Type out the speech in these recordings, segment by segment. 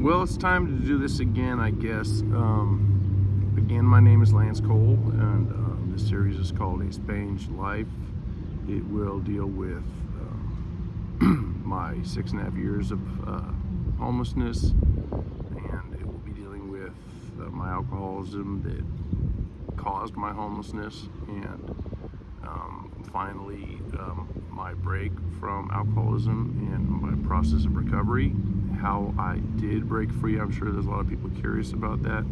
Well, it's time to do this again, I guess. Again, my name is Lance Cole, and this series is called A Spanged Life. It will deal with my 6.5 years of homelessness, and it will be dealing with my alcoholism that caused my homelessness, and finally my break from alcoholism and my process of recovery, how I did break free. I'm sure there's a lot of people curious about that.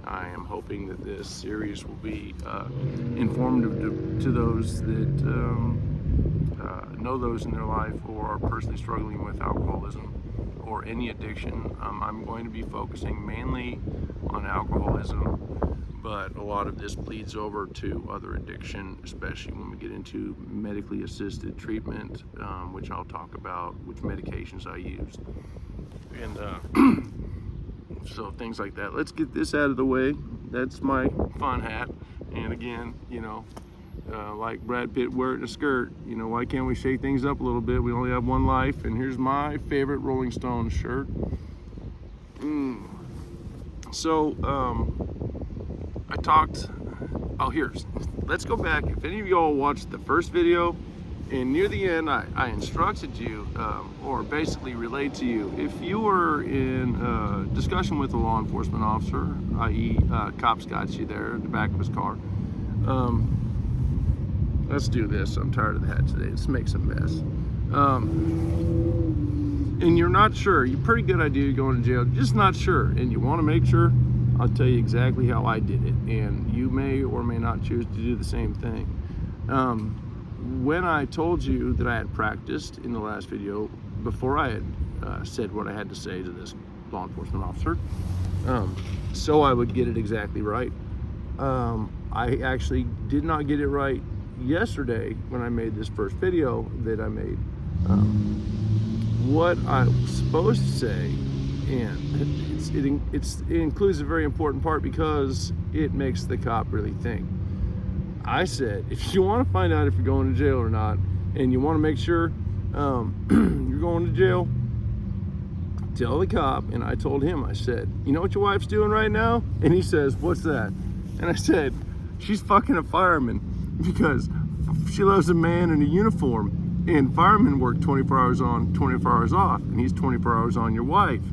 I am hoping that this series will be informative to those that know those in their life or are personally struggling with alcoholism or any addiction. I'm going to be focusing mainly on alcoholism, but a lot of this bleeds over to other addiction, especially when we get into medically assisted treatment, which I'll talk about, which medications I used, and so things like that. Let's get this out of the way. That's my fun hat. And again, like Brad Pitt wearing a skirt, why can't we shake things up a little bit? We only have one life. And here's my favorite Rolling Stones shirt. So I talked, let's go back. If any of y'all watched the first video, and near the end I instructed you, or basically relayed to you, if you were in discussion with a law enforcement officer, i.e. Cops got you there in the back of his car, let's do this, I'm tired of the hat today, let's make some mess, and you're not sure, you're pretty good idea you're going to jail, just not sure, and you want to make sure, I'll tell you exactly how I did it, and you may or may not choose to do the same thing. When I told you that I had practiced in the last video, before I had said what I had to say to this law enforcement officer, so I would get it exactly right, I actually did not get it right yesterday when I made this first video that I made. What I was supposed to say, and it includes a very important part because it makes the cop really think. I said, if you want to find out if you're going to jail or not, and you want to make sure you're going to jail, tell the cop. And I told him, I said, you know what your wife's doing right now? And he says, what's that? And I said, she's fucking a fireman because she loves a man in a uniform, and firemen work 24 hours on, 24 hours off, and he's 24 hours on your wife.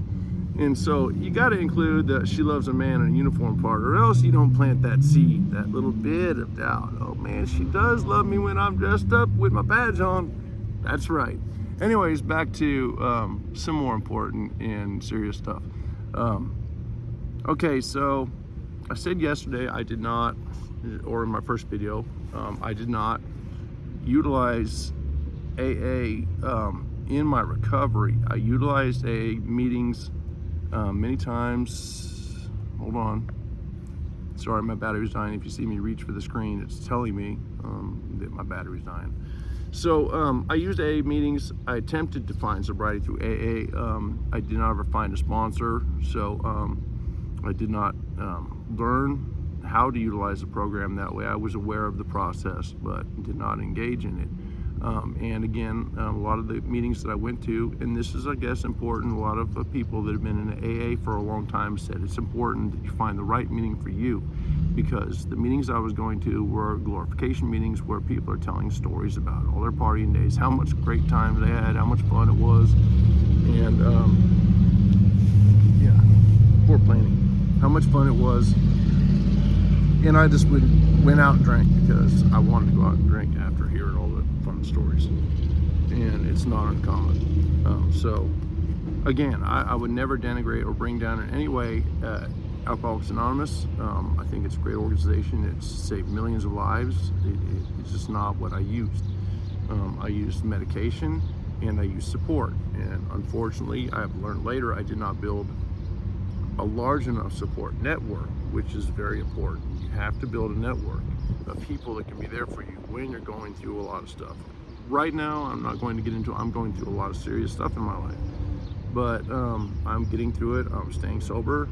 And so you got to include that she loves a man in a uniform part, or else you don't plant that seed, that little bit of doubt. Oh man, she does love me when I'm dressed up with my badge on. That's right. Anyways, back to some more important and serious stuff. Okay, so I said yesterday I did not, or in my first video, I did not utilize AA in my recovery. I utilized AA meetings many times. Hold on, sorry, my battery's dying. If you see me reach for the screen, it's telling me that my battery's dying. So I used AA meetings. I attempted to find sobriety through AA. I did not ever find a sponsor, so I did not learn how to utilize the program that way. I was aware of the process, but did not engage in it. And again, a lot of the meetings that I went to, and this is, I guess, important, a lot of people that have been in AA for a long time said it's important that you find the right meeting for you, because the meetings I was going to were glorification meetings where people are telling stories about all their partying days, how much great times they had, how much fun it was, and poor planning, how much fun it was. And I just went out and drank because I wanted to go out and drink after hearing all the fun stories, and it's not uncommon. So again, I would never denigrate or bring down in any way Alcoholics Anonymous. I think it's a great organization. It's saved millions of lives. It's just not what I used. I used medication and I used support, and unfortunately I have learned later I did not build a large enough support network, which is very important. You have to build a network of people that can be there for you when you're going through a lot of stuff. Right now, I'm not going to get into, I'm going through a lot of serious stuff in my life, but I'm getting through it. I'm staying sober.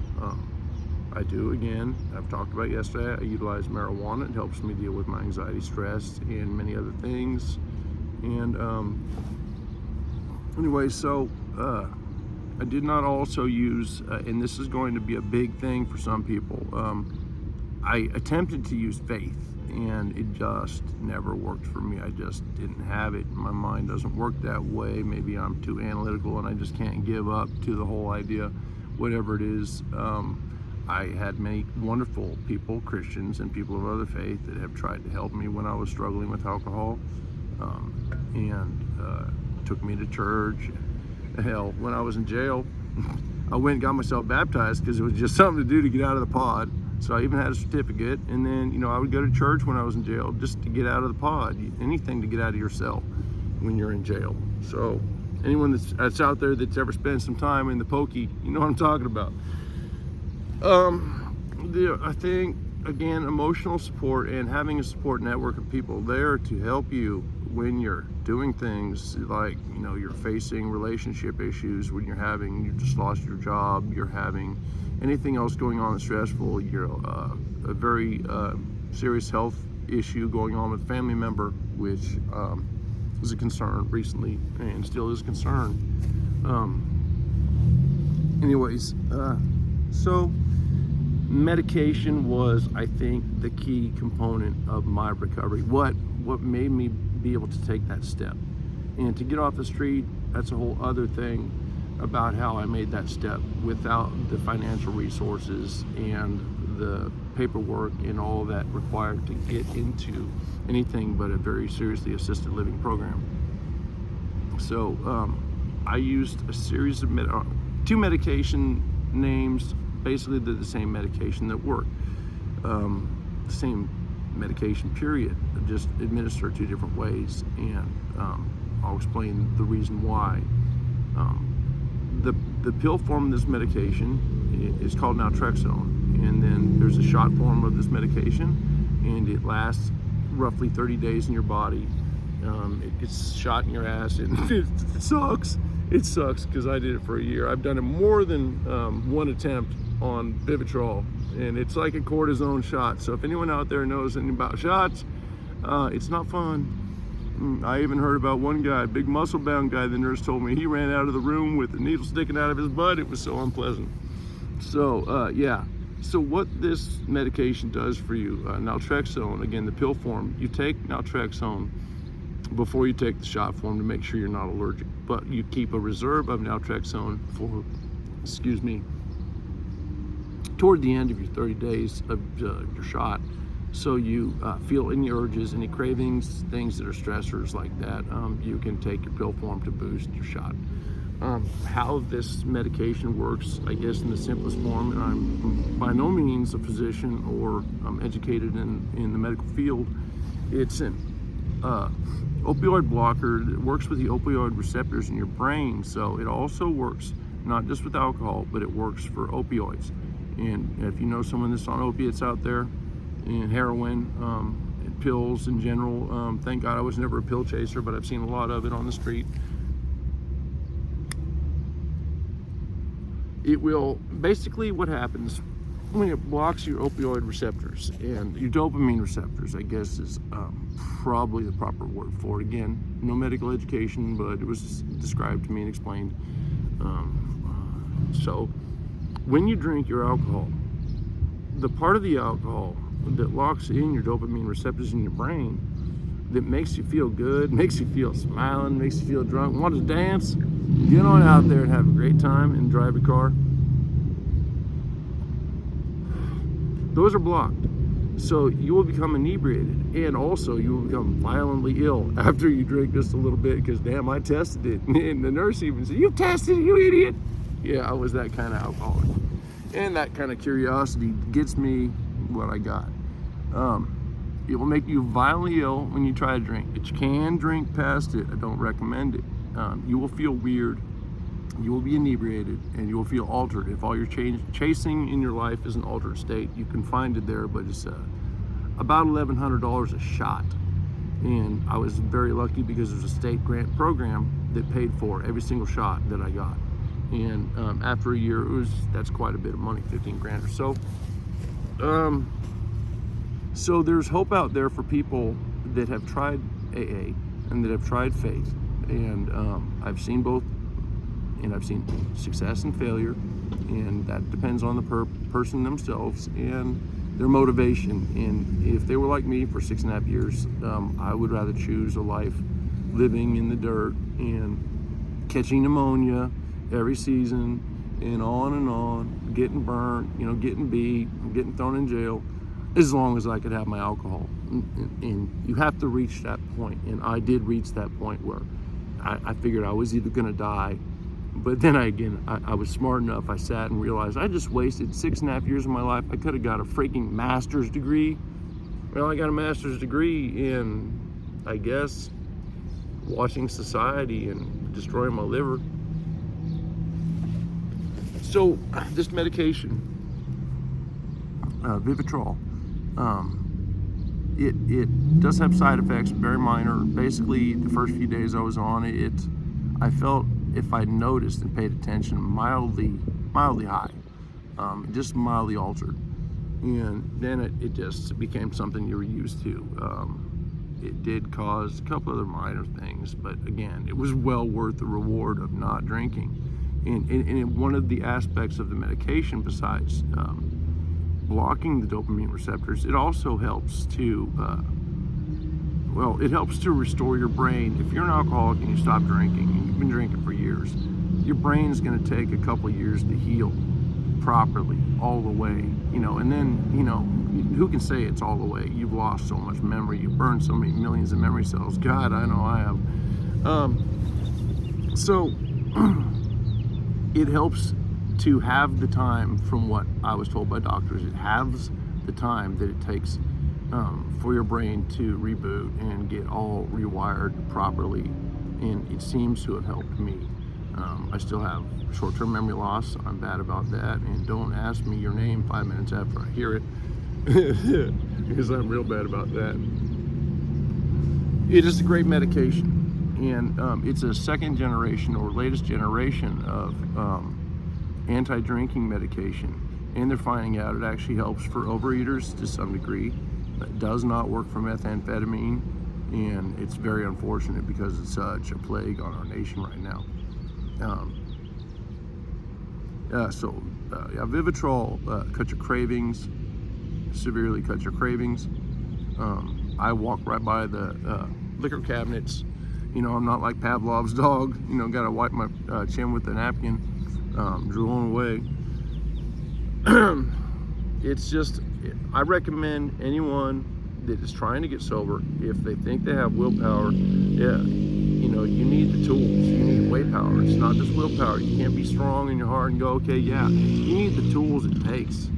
I do, again, I've talked about yesterday, I utilize marijuana. It helps me deal with my anxiety, stress, and many other things. And anyway, so I did not also use, and this is going to be a big thing for some people, I attempted to use faith, and it just never worked for me. I just didn't have it. My mind doesn't work that way. Maybe I'm too analytical and I just can't give up to the whole idea, whatever it is. I had many wonderful people, Christians and people of other faith, that have tried to help me when I was struggling with alcohol, and took me to church. Hell, when I was in jail, I went and got myself baptized because it was just something to do to get out of the pod. So I even had a certificate, and then, you know, I would go to church when I was in jail just to get out of the pod. Anything to get out of yourself when you're in jail. So anyone that's out there that's ever spent some time in the pokey, you know what I'm talking about. I think, again, emotional support and having a support network of people there to help you when you're doing things like, you know, you're facing relationship issues, when you just lost your job, you're having anything else going on that's stressful, you're a very serious health issue going on with a family member, which was a concern recently and still is a concern. So medication was, I think, the key component of my recovery. What made me be able to take that step. And to get off the street, that's a whole other thing about how I made that step without the financial resources and the paperwork and all that required to get into anything but a very seriously assisted living program. So I used a series of two medication names. Basically, they're the same medication that work. The same medication, period, just administered two different ways, and I'll explain the reason why. The pill form of this medication is called naltrexone, and then there's a shot form of this medication, and it lasts roughly 30 days in your body. It gets shot in your ass, and it sucks. It sucks because I did it for a year. I've done it more than one attempt on Vivitrol, and it's like a cortisone shot. So if anyone out there knows anything about shots, it's not fun. I even heard about one guy, a big muscle-bound guy, the nurse told me he ran out of the room with the needle sticking out of his butt. It was so unpleasant. So yeah. So what this medication does for you, naltrexone, again, the pill form, you take naltrexone before you take the shot form to make sure you're not allergic. But you keep a reserve of naltrexone for, toward the end of your 30 days of your shot. So you feel any urges, any cravings, things that are stressors like that, you can take your pill form to boost your shot. How this medication works, I guess in the simplest form, and I'm by no means a physician or educated in the medical field, it's an opioid blocker that works with the opioid receptors in your brain. So it also works not just with alcohol, but it works for opioids. And if you know someone that's on opiates out there, and heroin, and pills in general, thank God I was never a pill chaser, but I've seen a lot of it on the street. It will, basically what happens when it blocks your opioid receptors and your dopamine receptors, I guess is probably the proper word for it. Again, no medical education, but it was described to me and explained. So when you drink your alcohol, the part of the alcohol that locks in your dopamine receptors in your brain that makes you feel good, makes you feel smiling, makes you feel drunk, want to dance, get on out there and have a great time and drive a car. Those are blocked. So you will become inebriated, and also you will become violently ill after you drink just a little bit, because damn, I tested it. And the nurse even said, "You tested it, you idiot." Yeah, I was that kind of alcoholic. And that kind of curiosity gets me what I got. It will make you violently ill when you try to drink. But you can drink past it. I don't recommend it. You will feel weird. You will be inebriated, and you will feel altered. If all you're chasing in your life is an altered state, you can find it there, but it's about $1,100 a shot. And I was very lucky because there's a state grant program that paid for every single shot that I got. And after a year, that's quite a bit of money, 15 grand or so. So there's hope out there for people that have tried AA and that have tried faith. And I've seen both and I've seen success and failure, and that depends on the person themselves and their motivation. And if they were like me for 6.5 years, I would rather choose a life living in the dirt and catching pneumonia every season and on, getting burnt, getting beat, getting thrown in jail, as long as I could have my alcohol. And you have to reach that point, and I did reach that point where I figured I was either gonna die, but then I was smart enough. I sat and realized I just wasted 6.5 years of my life. I could have got a freaking master's degree. Well, I got a master's degree in, I guess, watching society and destroying my liver. So this medication, Vivitrol, it does have side effects, very minor. Basically, the first few days I was on it, I felt, if I noticed and paid attention, mildly high, just mildly altered. And then it just became something you were used to. It did cause a couple other minor things, but again, it was well worth the reward of not drinking. And one of the aspects of the medication, besides blocking the dopamine receptors, it also helps to, it helps to restore your brain. If you're an alcoholic and you stop drinking, and you've been drinking for years, your brain's gonna take a couple years to heal properly, all the way, and then, who can say it's all the way? You've lost so much memory, you've burned so many millions of memory cells. God, I know I have. So, it helps to have the time, from what I was told by doctors, it halves the time that it takes for your brain to reboot and get all rewired properly, and it seems to have helped me. I still have short-term memory loss. I'm bad about that, and don't ask me your name 5 minutes after I hear it, because I'm real bad about that. It is a great medication, and it's a second generation or latest generation of anti-drinking medication, and they're finding out it actually helps for overeaters to some degree. It does not work for methamphetamine, and it's very unfortunate because it's such a plague on our nation right now. Vivitrol cuts your cravings, severely cuts your cravings. I walk right by the liquor cabinets. I'm not like Pavlov's dog, gotta wipe my chin with a napkin, drooling away. It's just, I recommend anyone that is trying to get sober, if they think they have willpower, you need the tools, you need way power. It's not just willpower. You can't be strong in your heart and go, okay, yeah. You need the tools it takes.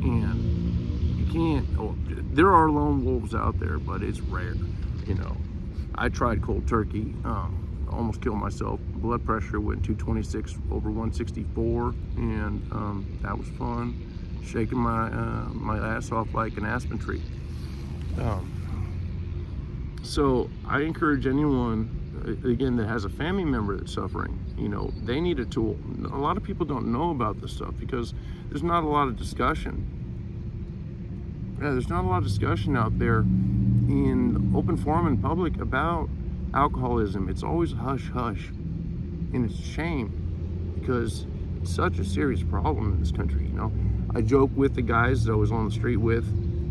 And you can't, there are lone wolves out there, but it's rare, I tried cold turkey, almost killed myself. Blood pressure went 226 over 164, and that was fun. Shaking my ass off like an aspen tree. So I encourage anyone, again, that has a family member that's suffering, they need a tool. A lot of people don't know about this stuff because there's not a lot of discussion. There's not a lot of discussion out there in open forum in public about alcoholism. It's always hush hush, and it's a shame because it's such a serious problem in this country. I joke with the guys that I was on the street with,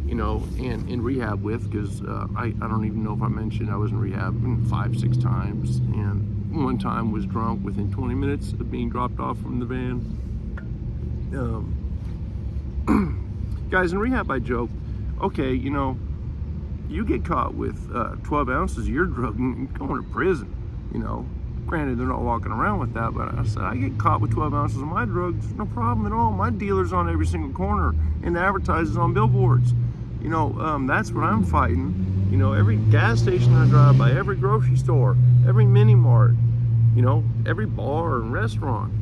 and in rehab with, because I don't even know if I mentioned I was in rehab 5-6 times, and one time was drunk within 20 minutes of being dropped off from the van. Guys, in rehab I joke, okay, you get caught with 12 ounces of your drug and you're going to prison, Granted, they're not walking around with that, but I said, I get caught with 12 ounces of my drugs, no problem at all. My dealer's on every single corner and advertises on billboards. That's what I'm fighting. Every gas station I drive by, every grocery store, every mini mart, every bar and restaurant,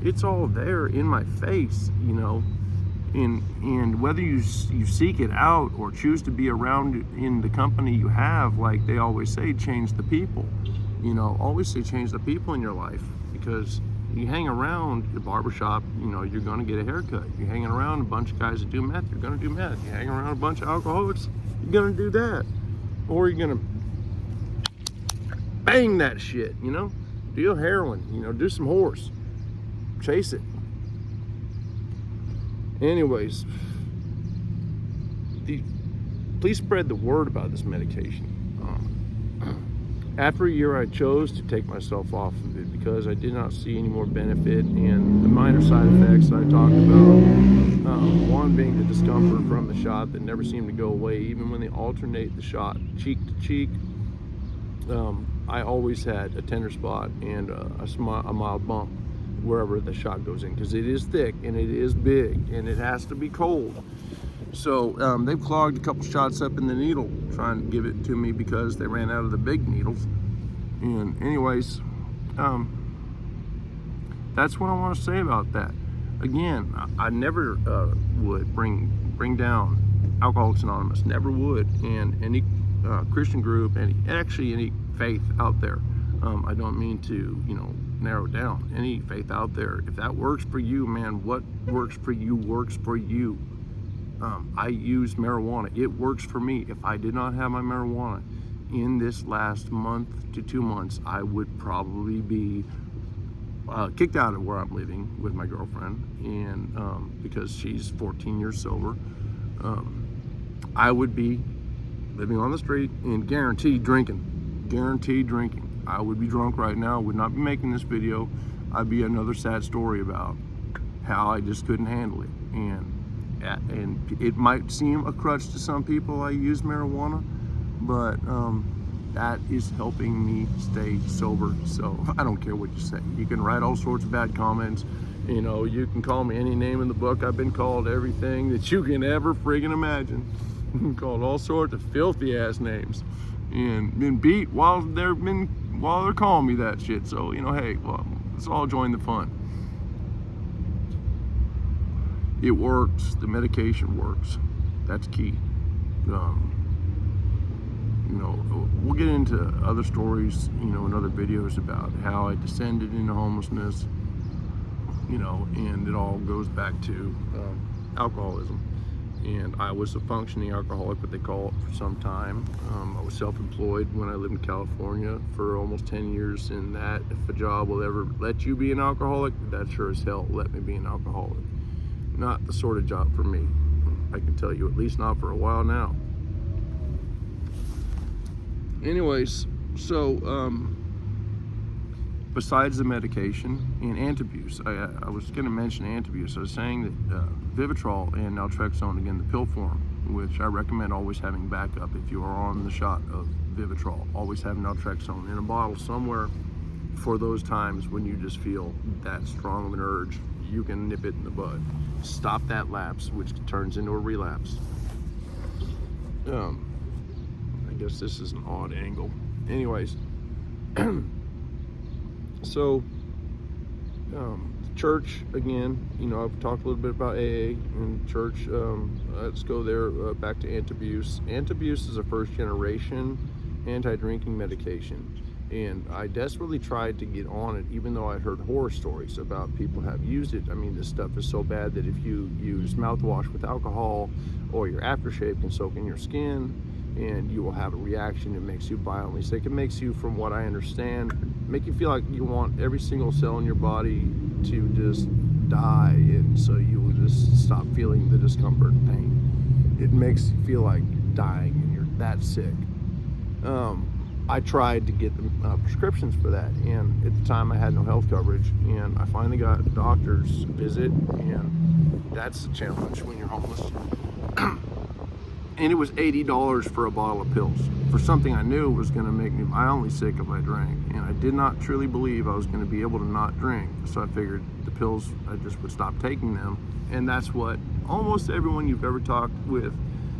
it's all there in my face, and whether you seek it out or choose to be around in the company you have, like they always say, change the people. Always say change the people in your life, because you hang around the barbershop, you're going to get a haircut. You're hanging around a bunch of guys that do meth, you're going to do meth. You hang around a bunch of alcoholics, you're going to do that. Or you're going to bang that shit, deal heroin, you know, do some horse, chase it. Anyways, please spread the word about this medication. After a year, I chose to take myself off of it because I did not see any more benefit, and the minor side effects I talked about, one being the discomfort from the shot that never seemed to go away, even when they alternate the shot cheek to cheek. I always had a tender spot and a mild bump wherever the shot goes in, because it is thick and it is big and it has to be cold. So they've clogged a couple shots up in the needle trying to give it to me because they ran out of the big needles. And anyways, that's what I want to say about that. Again, I never would bring down Alcoholics Anonymous, never would, and any Christian group, any faith out there. I don't mean to, you know, narrow it down. Any faith out there, if that works for you, man, what works for you works for you. I use marijuana. It works for me. If I did not have my marijuana in this last month to 2 months, I would probably be kicked out of where I'm living with my girlfriend, and because she's 14 years sober, I would be living on the street and guaranteed drinking. I would be drunk right now. I would not be making this video. I'd be another sad story about how I just couldn't handle it. And it might seem a crutch to some people, I use marijuana, but that is helping me stay sober. So I don't care what you say. You can write all sorts of bad comments. You know, you can call me any name in the book. I've been called everything that you can ever friggin' imagine. Called all sorts of filthy ass names, and been beat while they're calling me that shit. So, you know, hey, well, let's all join the fun. It works. The medication works. That's key. You know, we'll get into other stories, you know, in other videos about how I descended into homelessness, you know, and it all goes back to alcoholism. And I was a functioning alcoholic, what they call it, for some time. I was self-employed when I lived in California for almost 10 years, and that, if a job will ever let you be an alcoholic, that sure as hell let me be an alcoholic. Not the sort of job for me, I can tell you, at least not for a while now. Anyways, so besides the medication and antabuse, I was going to mention antabuse. I was saying that Vivitrol and naltrexone, again, the pill form, which I recommend always having backup if you are on the shot of Vivitrol. Always have naltrexone in a bottle somewhere for those times when you just feel that strong of an urge. You can nip it in the bud. Stop that lapse, which turns into a relapse. I guess this is an odd angle. Anyways, so church, again, you know, I've talked a little bit about AA and church. Let's go there, back to antabuse. Antabuse is a first generation anti-drinking medication, and I desperately tried to get on it, even though I'd heard horror stories about people have used it. I mean, this stuff is so bad that if you use mouthwash with alcohol, or your aftershave can soak in your skin, and you will have a reaction. It makes you violently sick. It makes you, from what I understand, make you feel like you want every single cell in your body to just die, and so you will just stop feeling the discomfort and pain. It makes you feel like dying, and you're that sick. I tried to get the prescriptions for that, and at the time I had no health coverage, and I finally got a doctor's visit, and that's a challenge when you're homeless. And it was $80 for a bottle of pills for something I knew was going to make me violently sick if I drank, and I did not truly believe I was going to be able to not drink. So I figured the pills, I just would stop taking them, and that's what almost everyone you've ever talked with,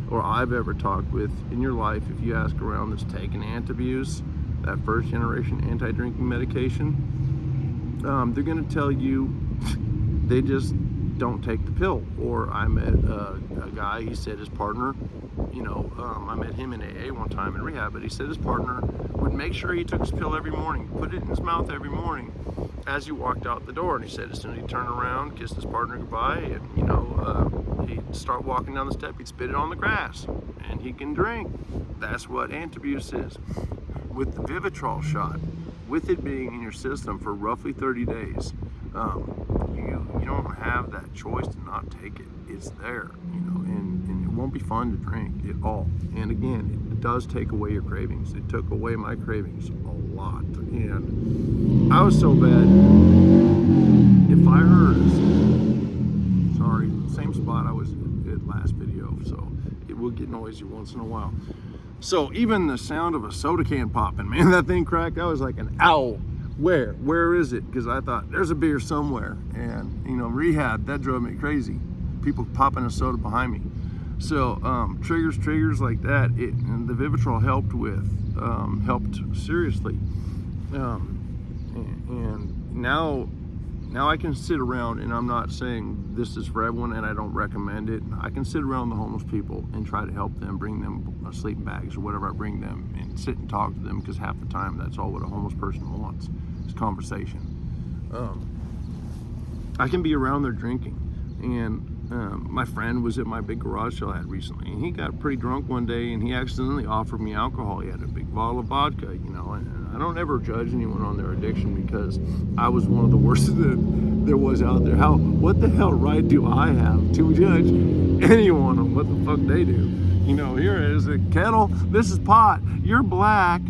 or I've ever talked with in your life, if you ask around that's taken antabuse, that first generation anti-drinking medication, they're going to tell you they just don't take the pill. Or I met a guy, he said his partner, you know, I met him in AA one time in rehab, but he said his partner would make sure he took his pill every morning, put it in his mouth every morning as he walked out the door. And he said as soon as he'd turn around, kiss his partner goodbye, and, you know, he'd start walking down the step, he'd spit it on the grass, and he can drink. That's what antabuse is. With the Vivitrol shot, with it being in your system for roughly 30 days, you don't have that choice to not take it. It's there, and it won't be fun to drink at all. And again, it does take away your cravings. It took away my cravings a lot, and I was so bad. If I heard, sorry, same spot I was at last video, so it will get noisy once in a while. So even the sound of a soda can popping, man, that thing cracked. I was like an owl. Where is it? Because I thought there's a beer somewhere, and rehab, that drove me crazy. People popping a soda behind me. So triggers like that, and the Vivitrol helped seriously. And now I can sit around, and I'm not saying this is for everyone, and I don't recommend it. I can sit around the homeless people and try to help them, bring them sleeping bags or whatever I bring them, and sit and talk to them, because half the time that's all what a homeless person wants is conversation. I can be around there drinking, and my friend was at my big garage sale I had recently, and he got pretty drunk one day, and he accidentally offered me alcohol. He had a big bottle of vodka, and I don't ever judge anyone on their addiction, because I was one of the worst that there was out there. What the hell right do I have to judge anyone on what the fuck they do? Here is a kettle, this is pot, you're black,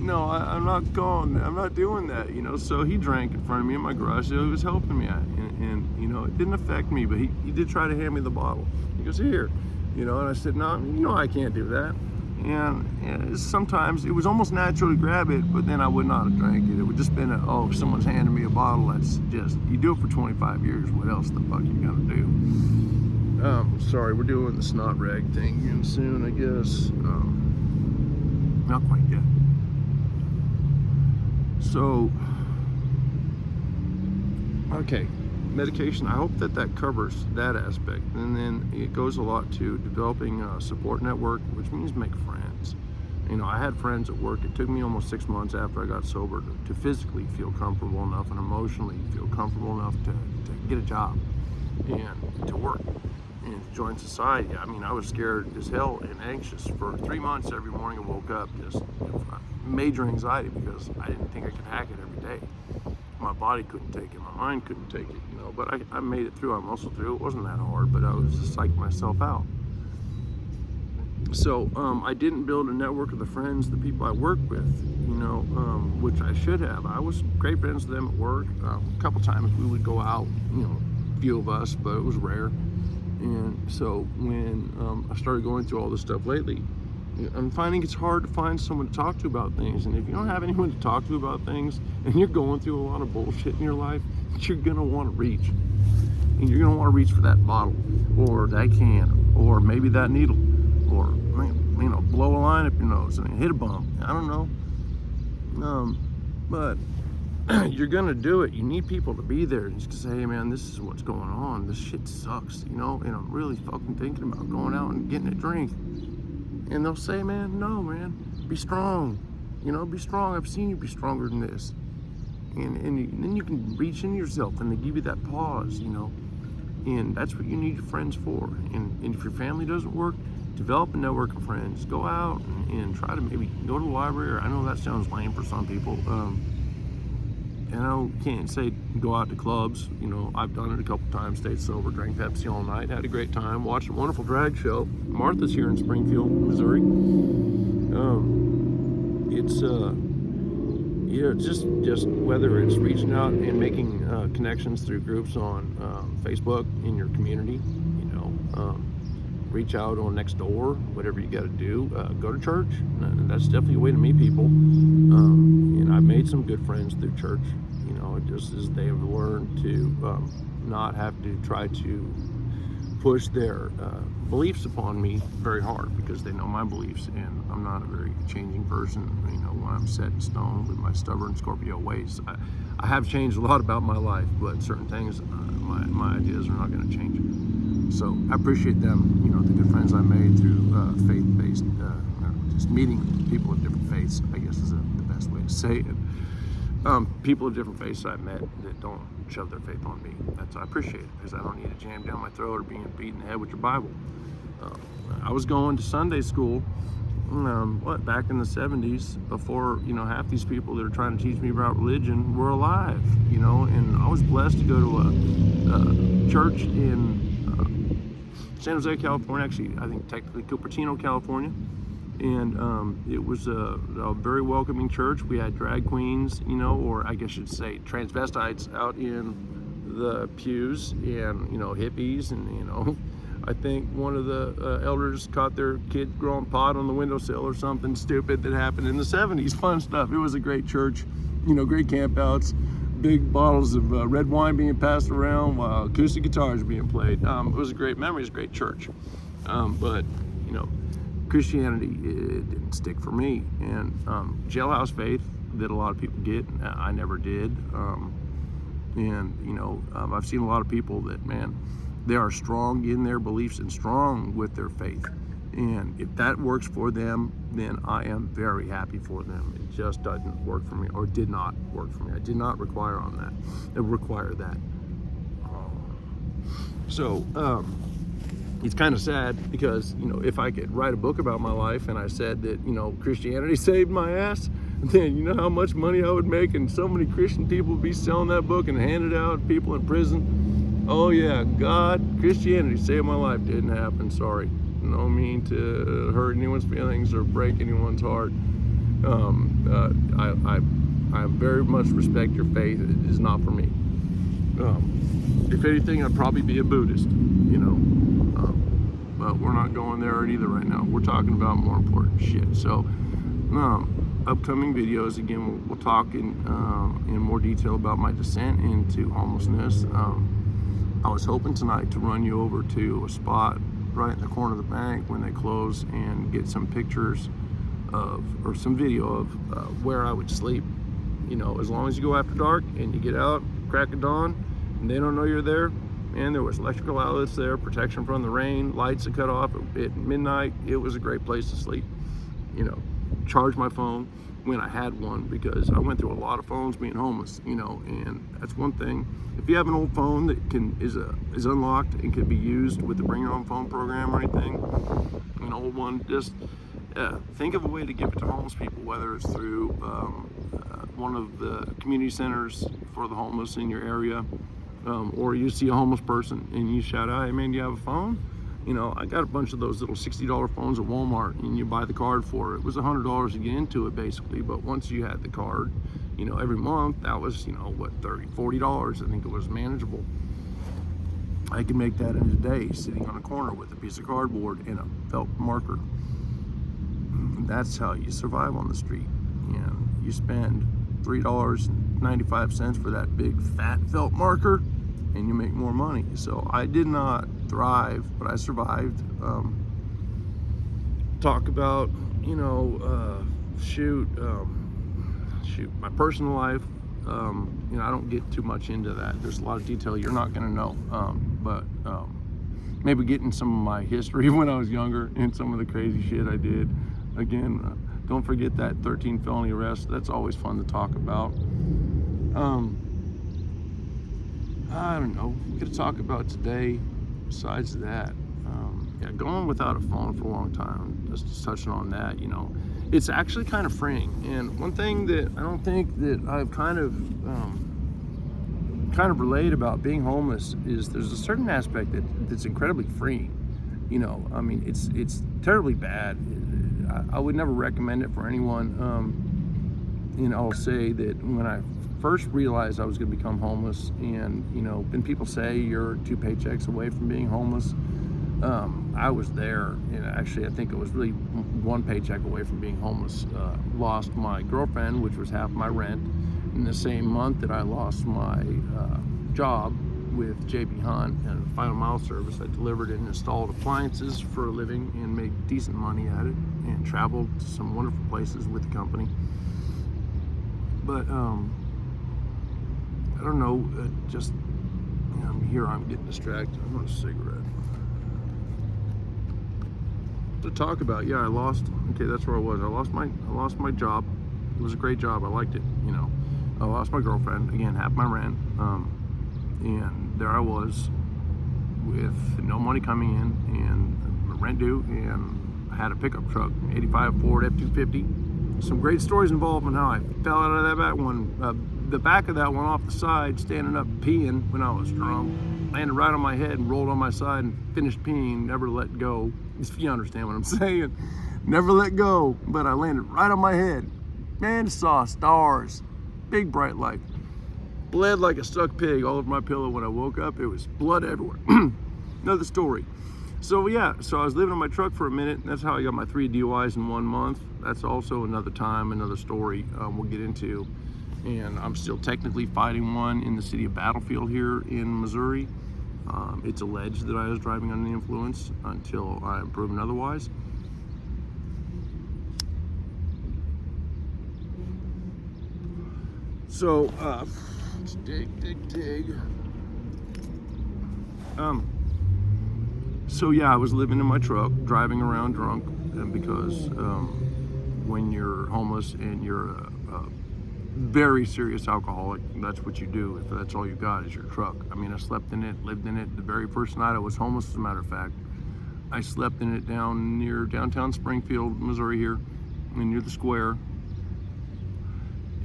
no, I'm not doing that, so he drank in front of me in my garage sale. He was helping me, and it didn't affect me, but he did try to hand me the bottle. He goes, here, and I said, no, I can't do that. And sometimes it was almost natural to grab it, but then I would not have drank it. It would just been if someone's handing me a bottle, that's just, you do it for 25 years, what else the fuck you gonna do? Sorry, we're doing the snot rag thing again soon, I guess. Not quite yet. So, okay, medication, I hope that covers that aspect. And then it goes a lot to developing a support network, which means make friends. I had friends at work. It took me almost 6 months after I got sober to physically feel comfortable enough and emotionally feel comfortable enough to get a job and to work and to join society. I was scared as hell and anxious for 3 months. Every morning I woke up just major anxiety, because I didn't think I could hack it every day. My body couldn't take it, my mind couldn't take it, but I made it through, I muscled through. It wasn't that hard, but I was just psyching myself out. So I didn't build a network of the friends, the people I work with, which I should have. I was great friends with them at work. A couple times we would go out, a few of us, but it was rare. And so when I started going through all this stuff lately, I'm finding it's hard to find someone to talk to about things. And if you don't have anyone to talk to about things, and you're going through a lot of bullshit in your life, you're gonna want to reach. And you're gonna want to reach for that bottle, or that can, or maybe that needle, or blow a line up your nose and hit a bump. I don't know. But you're gonna do it. You need people to be there and just say, hey man, this is what's going on. This shit sucks, and I'm really fucking thinking about going out and getting a drink. And they'll say, man, no, man, be strong. Be strong. I've seen you be stronger than this. And then you can reach in yourself, and they give you that pause, And that's what you need your friends for. And if your family doesn't work, develop a network of friends. Go out and try to maybe go to the library. I know that sounds lame for some people. And I can't say go out to clubs. I've done it a couple times, stayed sober, drank Pepsi all night, had a great time, watched a wonderful drag show. Martha's here in Springfield, Missouri. It's just whether it's reaching out and making connections through groups on Facebook in your community, reach out on Nextdoor, whatever you got to do. Go to church. That's definitely a way to meet people. And I've made some good friends through church, just as they have learned to not have to try to push their beliefs upon me very hard, because they know my beliefs, and I'm not a very changing person, when I'm set in stone with my stubborn Scorpio ways. I have changed a lot about my life, but certain things, my ideas are not going to change. So I appreciate them, the good friends I made through faith-based, just meeting people of different faiths, I guess is the best way to say it. People of different faiths I've met that don't shove their faith on me. I appreciate it, because I don't need it jammed down my throat or being beat in the head with your Bible. I was going to Sunday school back in the 70s, before, half these people that are trying to teach me about religion were alive, and I was blessed to go to a church in San Jose, California, actually, I think technically Cupertino, California, and it was a very welcoming church. We had drag queens, or I guess you'd say transvestites out in the pews, and, hippies, and, I think one of the elders caught their kid growing pot on the windowsill or something stupid that happened in the 70s. Fun stuff. It was a great church, great campouts, big bottles of red wine being passed around while acoustic guitars being played. It was a great memory. It was a great church. But, Christianity, it didn't stick for me. And jailhouse faith that a lot of people get, I never did. I've seen a lot of people that, man, they are strong in their beliefs and strong with their faith. And if that works for them, then I am very happy for them. It just doesn't work for me, or did not work for me. I did not require that. So it's kind of sad because, if I could write a book about my life and I said that, Christianity saved my ass, then you know how much money I would make, and so many Christian people would be selling that book and handing it out to people in prison. Oh yeah, Christianity saved my life. Didn't happen, sorry. No mean to hurt anyone's feelings or break anyone's heart. I very much respect your faith. It is not for me. If anything, I'd probably be a Buddhist, but we're not going there either right now. We're talking about more important shit. So, upcoming videos, again, we'll talk in more detail about my descent into homelessness. I was hoping tonight to run you over to a spot right in the corner of the bank when they close and get some pictures or some video of where I would sleep. As long as you go after dark and you get out, crack of dawn, and they don't know you're there. And there was electrical outlets there, protection from the rain, lights that cut off at midnight. It was a great place to sleep. Charge my phone when I had one, because I went through a lot of phones being homeless, and that's one thing. If you have an old phone that is unlocked and can be used with the bring your own phone program or anything, an old one, just think of a way to give it to homeless people, whether it's through one of the community centers for the homeless in your area, or you see a homeless person and you shout out, "Hey man, do you have a phone?" I got a bunch of those little $60 phones at Walmart, and you buy the card for it. It was $100 to get into it, basically, but once you had the card, every month, that was, $30, $40, I think it was manageable. I could make that in a day, sitting on a corner with a piece of cardboard and a felt marker. That's how you survive on the street. You spend $3.95 for that big fat felt marker, and you make more money. So I did not thrive, but I survived. Talk about, my personal life. I don't get too much into that. There's a lot of detail you're not going to know. But maybe getting some of my history when I was younger and some of the crazy shit I did. Again, don't forget that 13 felony arrests. That's always fun to talk about. I don't know. We're going to talk about today. Besides that, going without a phone for a long time, just touching on that, it's actually kind of freeing. And one thing that I don't think that I've kind of relayed about being homeless is there's a certain aspect that's incredibly freeing. It's terribly bad. I would never recommend it for anyone. I'll say that when I first realized I was going to become homeless, and when people say you're 2 paychecks away from being homeless, I was there, and actually I think it was really 1 paycheck away from being homeless. Lost my girlfriend, which was half my rent, in the same month that I lost my job with JB Hunt and Final Mile Service. I delivered and installed appliances for a living and made decent money at it, and traveled to some wonderful places with the company. But I don't know, I'm getting distracted. I want a cigarette. To talk about, I lost. Okay, that's where I was. I lost my job. It was a great job. I liked it. I lost my girlfriend, again, half my rent, and there I was with no money coming in and rent due and I had a pickup truck, 85 Ford F-250. Some great stories involved in how I fell out of that back one. The back of that one off the side, standing up peeing when I was drunk. Landed right on my head and rolled on my side and finished peeing, never let go. If you understand what I'm saying. Never let go, but I landed right on my head. Man, saw stars, big bright light. Bled like a stuck pig all over my pillow. When I woke up, it was blood everywhere. Another story. So yeah, so I was living in my truck for a minute. That's how I got my 3 DUIs in 1 month. That's also another time, another story we'll get into. And I'm still technically fighting one in the city of Battlefield here in Missouri. It's alleged that I was driving under the influence until I'm proven otherwise. So, let's dig. So yeah, I was living in my truck, driving around drunk, because when you're homeless and you're a very serious alcoholic, that's what you do. If that's all you got is your truck. I mean, I slept in it, lived in it. The very first night I was homeless, as a matter of fact, I slept in it down near downtown Springfield, Missouri here, and near the square.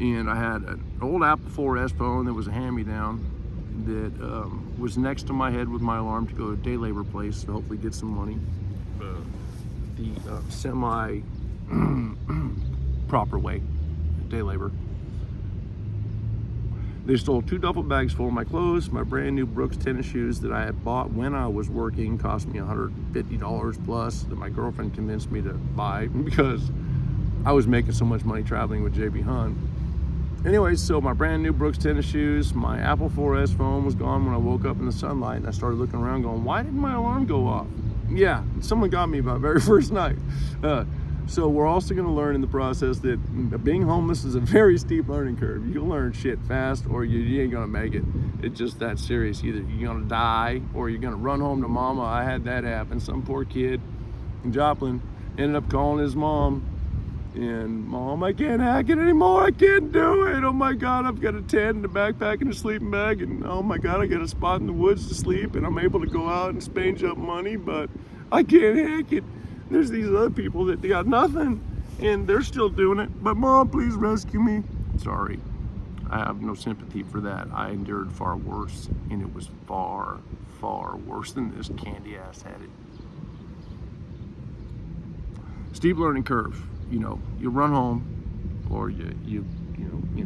And I had an old Apple 4S phone that was a hand-me-down that was next to my head with my alarm to go to a day labor place to hopefully get some money. The semi proper way, day labor. They stole 2 duffel bags full of my clothes. My brand new Brooks tennis shoes that I had bought when I was working cost me $150 plus that my girlfriend convinced me to buy because I was making so much money traveling with JB Hunt. Anyways, so my brand new Brooks tennis shoes, my Apple 4S phone was gone when I woke up in the sunlight, and I started looking around going, why didn't my alarm go off? Yeah, someone got me my very first night. So we're also going to learn in the process that being homeless is a very steep learning curve. You'll learn shit fast or you ain't going to make it. It's just that serious. Either you're going to die or you're going to run home to mama. I had that happen. Some poor kid in Joplin ended up calling his mom. And mom, I can't hack it anymore. I can't do it. Oh my God, I've got a tent and a backpack and a sleeping bag. And oh my God, I got a spot in the woods to sleep. And I'm able to go out and spange up money, but I can't hack it. There's these other people that they got nothing and they're still doing it. But mom, please rescue me. Sorry, I have no sympathy for that. I endured far worse, and it was far, far worse than this candy ass had it. Steep learning curve. You know, you run home, or you're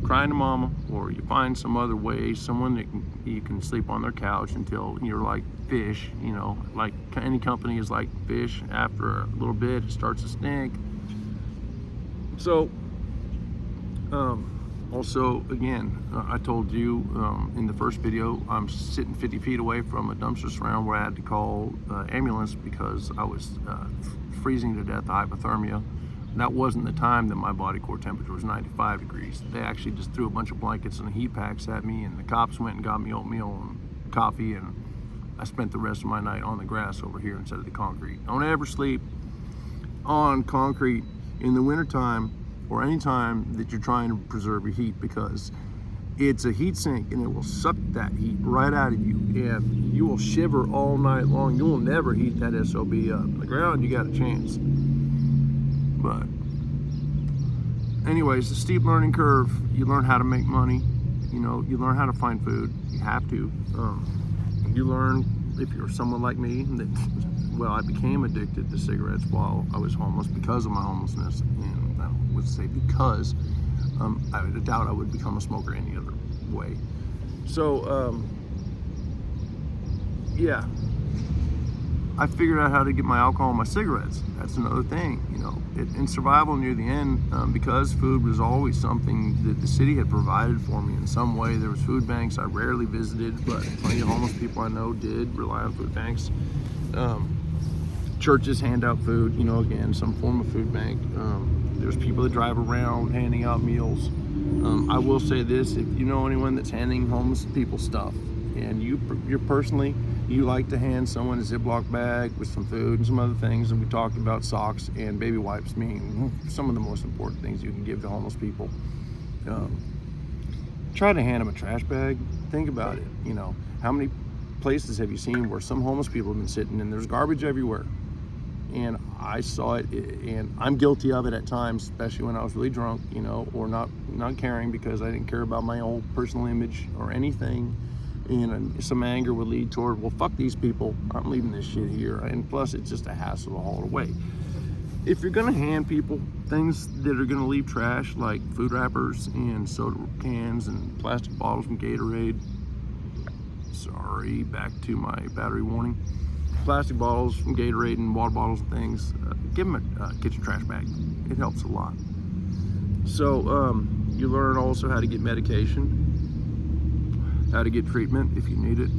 crying to mama, or you find some other way, someone that you can sleep on their couch until you're like fish. You know, like any company is like fish. After a little bit, it starts to stink. So, also, again, I told you in the first video, I'm sitting 50 feet away from a dumpster surround where I had to call ambulance because I was freezing to death of hypothermia. That wasn't the time that my body core temperature was 95 degrees. They actually just threw a bunch of blankets and heat packs at me, and the cops went and got me oatmeal and coffee, and I spent the rest of my night on the grass over here instead of the concrete. Don't ever sleep on concrete in the wintertime or any time that you're trying to preserve your heat, because it's a heat sink and it will suck that heat right out of you, and you will shiver all night long. You will never heat that SOB up. On the ground, you got a chance. But anyways, the steep learning curve. You learn how to make money. You know, you learn how to find food. You have to. You learn, if you're someone like me, that, well, I became addicted to cigarettes while I was homeless because of my homelessness. And I would say because I doubt I would become a smoker any other way. So, yeah. I figured out how to get my alcohol and my cigarettes. That's another thing, you know. In survival near the end, because food was always something that the city had provided for me in some way. There was food banks I rarely visited, but plenty of homeless people I know did rely on food banks. Churches hand out food, you know, again, some form of food bank. There's people that drive around handing out meals. I will say this, if you know anyone that's handing homeless people stuff, and you're personally, you like to hand someone a Ziploc bag with some food and some other things, and we talked about socks and baby wipes being some of the most important things you can give to homeless people. Try to hand them a trash bag. Think about it. You know, how many places have you seen where some homeless people have been sitting and there's garbage everywhere? and I saw it, and I'm guilty of it at times, especially when I was really drunk, you know, or not caring because I didn't care about my own personal image or anything. And some anger would lead toward, well, fuck these people, I'm leaving this shit here. And plus, it's just a hassle to haul it away. If you're gonna hand people things that are gonna leave trash, like food wrappers and soda cans and plastic bottles from Gatorade, sorry, back to my battery warning, plastic bottles from Gatorade and water bottles and things, give them a kitchen trash bag. It helps a lot. So you learn also how to get medication, how to get treatment if you need it.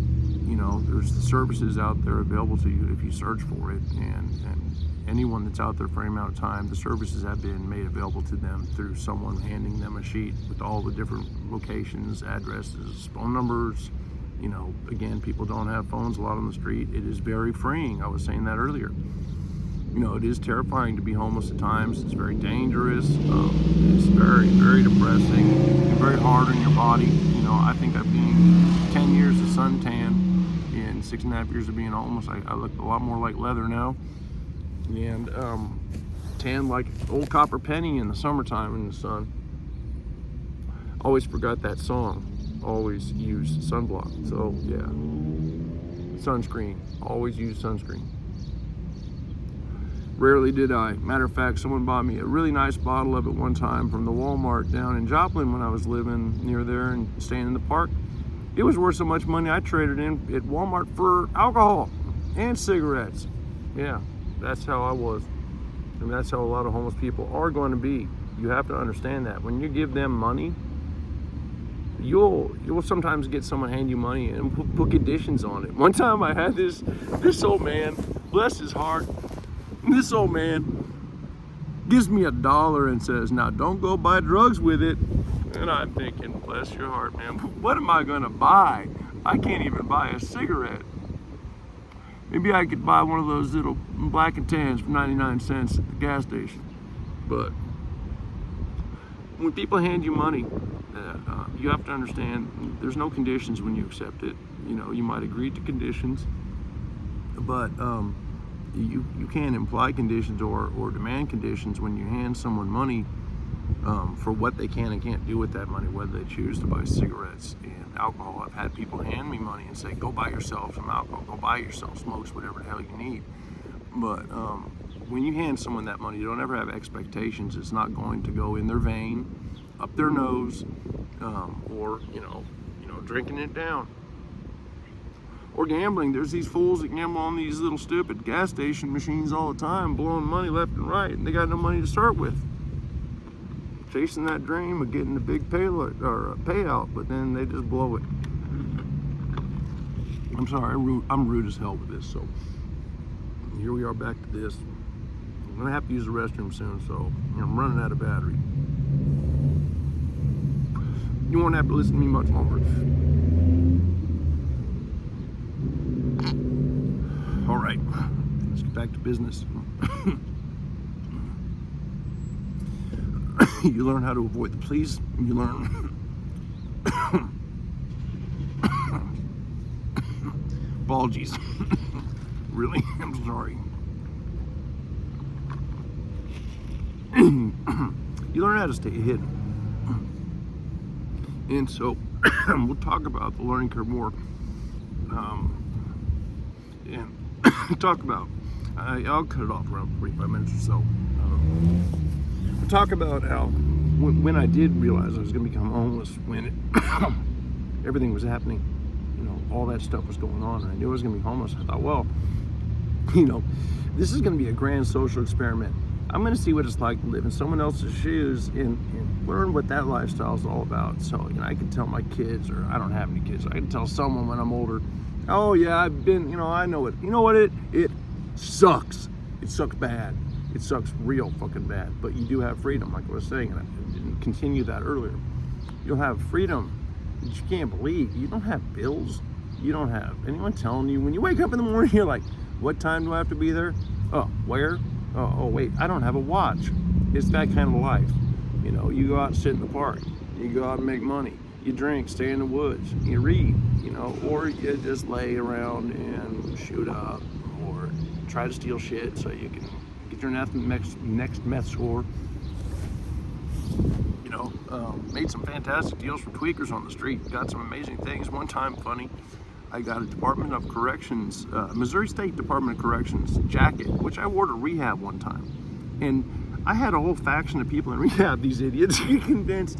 You know, there's the services out there available to you if you search for it, and anyone that's out there for any amount of time, the services have been made available to them through someone handing them a sheet with all the different locations, addresses, phone numbers. You know, again, people don't have phones a lot on the street. It is very freeing. I was saying that earlier. You know, it is terrifying to be homeless at times. It's very dangerous. It's very, very depressing and very hard on your body. You know, I think I've gained 10 years of suntan in 6.5 years of being homeless. I look a lot more like leather now. And tan like old copper penny in the summertime in the sun. Always forgot that song. Always use sunblock. So yeah, sunscreen. Always use sunscreen. Rarely did I. Matter of fact, someone bought me a really nice bottle of it one time from the Walmart down in Joplin when I was living near there and staying in the park. It was worth so much money I traded in at Walmart for alcohol and cigarettes. Yeah, that's how I was. And that's how a lot of homeless people are going to be. You have to understand that. When you give them money, you'll sometimes get someone hand you money and put conditions on it. One time I had this old man, bless his heart, this old man gives me $1 and says, now don't go buy drugs with it. And I'm thinking, bless your heart, man, what am I gonna buy? I can't even buy a cigarette. Maybe I could buy one of those little black and tans for 99 cents at the gas station. But when people hand you money, you have to understand there's no conditions when you accept it. You know, you might agree to conditions, but you can't imply conditions or demand conditions when you hand someone money for what they can and can't do with that money, whether they choose to buy cigarettes and alcohol. I've had people hand me money and say, go buy yourself some alcohol, go buy yourself smokes, whatever the hell you need. But when you hand someone that money, you don't ever have expectations. It's not going to go in their vein, up their nose, or you know, drinking it down. Or gambling. There's these fools that gamble on these little stupid gas station machines all the time, blowing money left and right, and they got no money to start with. Chasing that dream of getting the big payout, but then they just blow it. I'm sorry, I'm rude as hell with this. So here we are back to this. I'm gonna have to use the restroom soon, so I'm running out of battery. You won't have to listen to me much longer. All right, let's get back to business. You learn how to avoid the police. You learn apologies. Really, I'm sorry. You learn how to stay hidden. And so we'll talk about the learning curve more. And talk about, I'll cut it off around 45 minutes or so. We'll talk about how when I did realize I was going to become homeless, when everything was happening, you know, all that stuff was going on, and I knew I was going to be homeless. I thought, well, you know, this is going to be a grand social experiment. I'm going to see what it's like to live in someone else's shoes and learn what that lifestyle is all about. So, you know, I can tell my kids, or I don't have any kids, I can tell someone when I'm older, oh yeah, I've been, you know, I know it. You know what, it sucks. It sucks bad. It sucks real fucking bad. But you do have freedom, like I was saying, and I didn't continue that earlier. You'll have freedom that you can't believe. You don't have bills. You don't have anyone telling you. When you wake up in the morning, you're like, what time do I have to be there? Oh, where? Oh, wait, I don't have a watch. It's that kind of life. You know, you go out and sit in the park. You go out and make money. You drink, stay in the woods. You read, you know, or you just lay around and shoot up, or try to steal shit so you can get your next meth score. You know, made some fantastic deals for tweakers on the street. Got some amazing things. One time, funny, I got a Department of Corrections, Missouri State Department of Corrections jacket, which I wore to rehab one time. And I had a whole faction of people in rehab, these idiots, convinced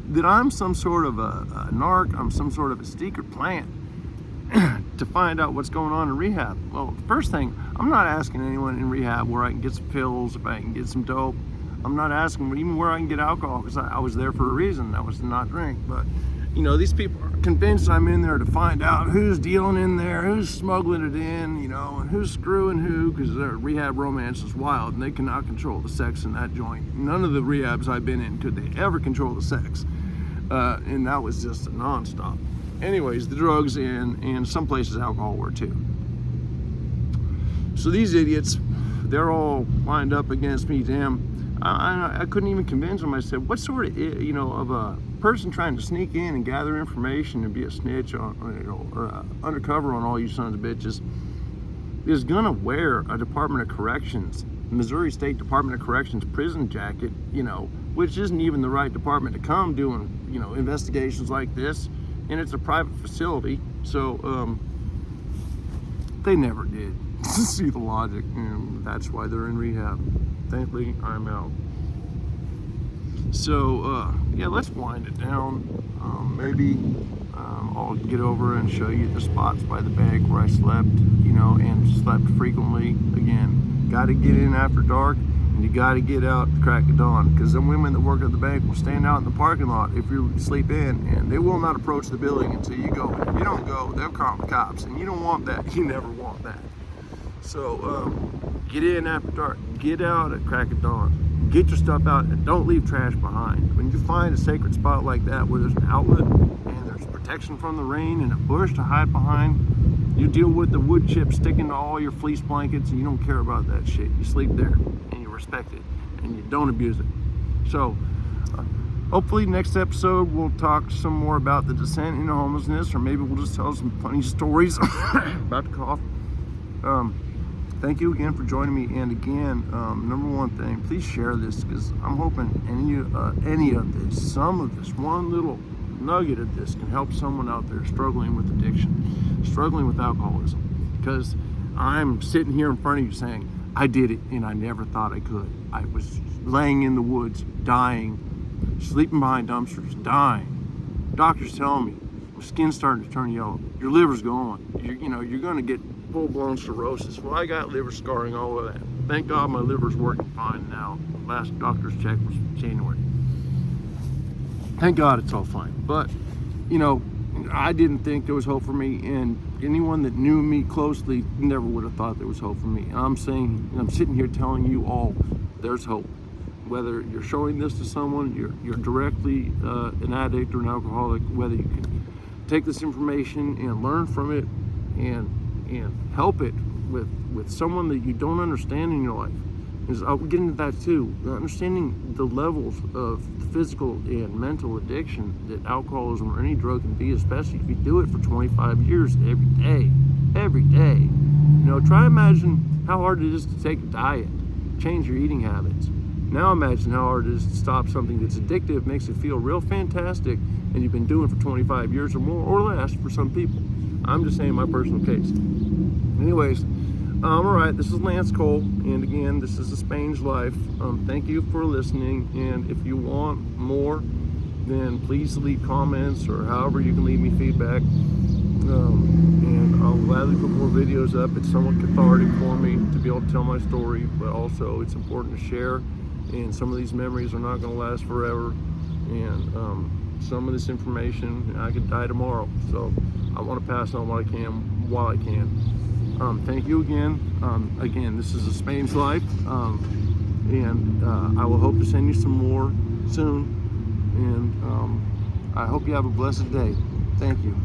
that I'm some sort of a narc, I'm some sort of a secret plant to find out what's going on in rehab. Well, first thing, I'm not asking anyone in rehab where I can get some pills, if I can get some dope. I'm not asking even where I can get alcohol, because I was there for a reason. That was to not drink. But, you know, these people are convinced I'm in there to find out who's dealing in there, who's smuggling it in, you know, and who's screwing who, because their rehab romance is wild, and they cannot control the sex in that joint. None of the rehabs I've been in could they ever control the sex. And that was just a nonstop. Anyways, the drugs and some places alcohol were too. So these idiots, they're all lined up against me. Damn, I couldn't even convince them. I said, what sort of, you know, of a person trying to sneak in and gather information and be a snitch on, you know, or undercover on all you sons of bitches is gonna wear a Department of Corrections, Missouri State Department of Corrections prison jacket, you know, which isn't even the right department to come doing, you know, investigations like this, and it's a private facility. So they never did see the logic, and that's why they're in rehab. Thankfully, I'm out. So yeah, let's wind it down. Maybe I'll get over and show you the spots by the bank where I slept, you know, and slept frequently. Again, got to get in after dark, and you got to get out at the crack of dawn, because the women that work at the bank will stand out in the parking lot if you sleep in, and they will not approach the building until you go. If you don't go, they'll call the cops, and you don't want that. You never want that. So get in after dark, get out at crack of dawn, get your stuff out, and don't leave trash behind. When you find a sacred spot like that where there's an outlet and there's protection from the rain and a bush to hide behind, you deal with the wood chips sticking to all your fleece blankets, and you don't care about that shit. You sleep there and you respect it and you don't abuse it. So hopefully next episode we'll talk some more about the descent into homelessness, or maybe we'll just tell some funny stories. About to cough. Thank you again for joining me, and again, number one thing, please share this, because I'm hoping any of this, some of this, one little nugget of this can help someone out there struggling with addiction, struggling with alcoholism, because I'm sitting here in front of you saying, I did it and I never thought I could. I was laying in the woods, dying, sleeping behind dumpsters, dying. Doctors telling me, my skin's starting to turn yellow, your liver's going, you're going to get full-blown cirrhosis. Well, I got liver scarring all of that. Thank God my liver's working fine now. Last doctor's check was January. Thank God it's all fine. But, you know, I didn't think there was hope for me, and anyone that knew me closely never would have thought there was hope for me. And I'm sitting here telling you all, there's hope. Whether you're showing this to someone, you're directly an addict or an alcoholic, whether you can take this information and learn from it and help it with someone that you don't understand in your life. Because I'll get into that too. Understanding the levels of physical and mental addiction that alcoholism or any drug can be, especially if you do it for 25 years every day. You know, try imagine how hard it is to take a diet, change your eating habits. Now imagine how hard it is to stop something that's addictive, makes it feel real fantastic, and you've been doing it for 25 years or more or less for some people. I'm just saying my personal case. Anyways, all right, this is Lance Cole, and again, this is the Spanged Life. Thank you for listening, and if you want more, then please leave comments or however you can leave me feedback, and I'll gladly put more videos up. It's somewhat cathartic for me to be able to tell my story, but also it's important to share, and some of these memories are not going to last forever, and some of this information, I could die tomorrow, so I want to pass on what I can while I can. Thank you again. Again, this is a Spanged Life, and I will hope to send you some more soon, and I hope you have a blessed day. Thank you.